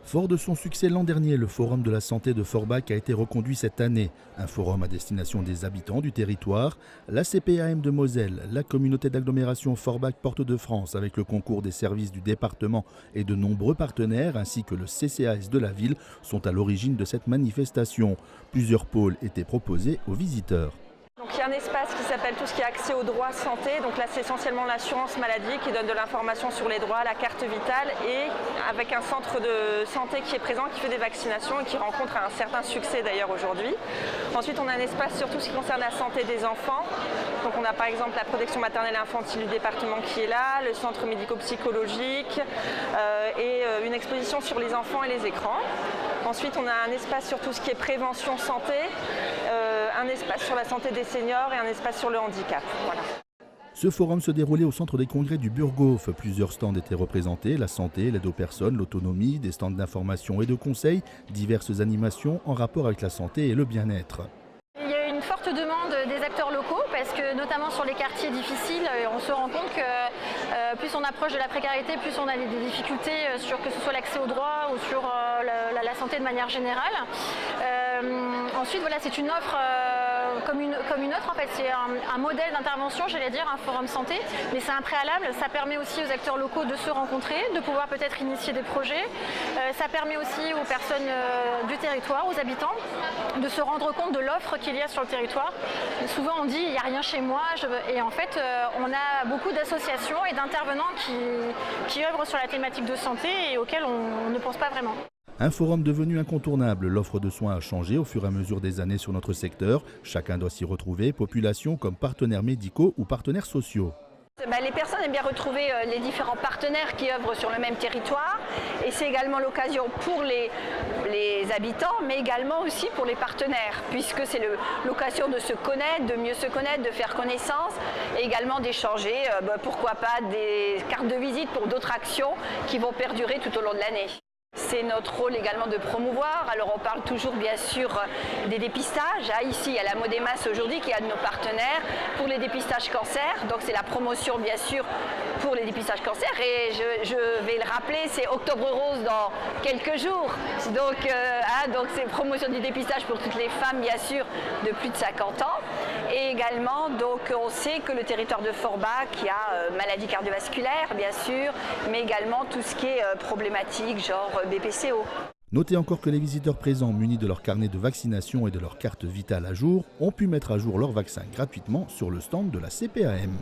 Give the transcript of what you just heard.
Fort de son succès l'an dernier, le Forum de la santé de Forbach a été reconduit cette année. Un forum à destination des habitants du territoire, la CPAM de Moselle, la communauté d'agglomération Forbach Porte de France avec le concours des services du département et de nombreux partenaires ainsi que le CCAS de la ville sont à l'origine de cette manifestation. Plusieurs pôles étaient proposés aux visiteurs. Donc il y a un espace qui s'appelle tout ce qui est accès aux droits santé. Donc là c'est essentiellement l'assurance maladie qui donne de l'information sur les droits, la carte vitale et avec un centre de santé qui est présent, qui fait des vaccinations et qui rencontre un certain succès d'ailleurs aujourd'hui. Ensuite on a un espace sur tout ce qui concerne la santé des enfants. Donc on a par exemple la protection maternelle et infantile du département qui est là, le centre médico-psychologique et une exposition sur les enfants et les écrans. Ensuite on a un espace sur tout ce qui est prévention santé, un espace sur la santé des seniors et un espace sur le handicap. Voilà. Ce forum se déroulait au centre des congrès du Burghof. Plusieurs stands étaient représentés, la santé, l'aide aux personnes, l'autonomie, des stands d'information et de conseils, diverses animations en rapport avec la santé et le bien-être. Il y a une forte demande des acteurs locaux parce que notamment sur les quartiers difficiles, on se rend compte que plus on approche de la précarité, plus on a des difficultés sur que ce soit l'accès aux droits ou sur la santé de manière générale. Ensuite, voilà, c'est une offre comme une autre. En fait, c'est un modèle d'intervention, j'allais dire, un forum santé, mais c'est un préalable. Ça permet aussi aux acteurs locaux de se rencontrer, de pouvoir peut-être initier des projets. Ça permet aussi aux personnes du territoire, aux habitants, de se rendre compte de l'offre qu'il y a sur le territoire. Souvent, on dit il n'y a rien chez moi, et en fait, on a beaucoup d'associations et d'intervenants qui œuvrent sur la thématique de santé et auxquels on ne pense pas vraiment. Un forum devenu incontournable, l'offre de soins a changé au fur et à mesure des années sur notre secteur. Chacun doit s'y retrouver, population comme partenaires médicaux ou partenaires sociaux. Les personnes aiment bien retrouver les différents partenaires qui œuvrent sur le même territoire et c'est également l'occasion pour les habitants mais également aussi pour les partenaires puisque c'est l'occasion de se connaître, de mieux se connaître, de faire connaissance et également d'échanger, pourquoi pas des cartes de visite pour d'autres actions qui vont perdurer tout au long de l'année. C'est notre rôle également de promouvoir. Alors on parle toujours bien sûr des dépistages. Ici il y a la Modémas aujourd'hui qui est un de nos partenaires pour les dépistages cancer. Donc c'est la promotion bien sûr pour les dépistages cancer. Et je vais le rappeler, c'est Octobre Rose dans quelques jours. Donc c'est promotion du dépistage pour toutes les femmes bien sûr de plus de 50 ans. Et également donc on sait que le territoire de Forbach, il y a maladies cardiovasculaires bien sûr, mais également tout ce qui est problématique genre BPCO. Notez encore que les visiteurs présents munis de leur carnet de vaccination et de leur carte vitale à jour ont pu mettre à jour leur vaccin gratuitement sur le stand de la CPAM.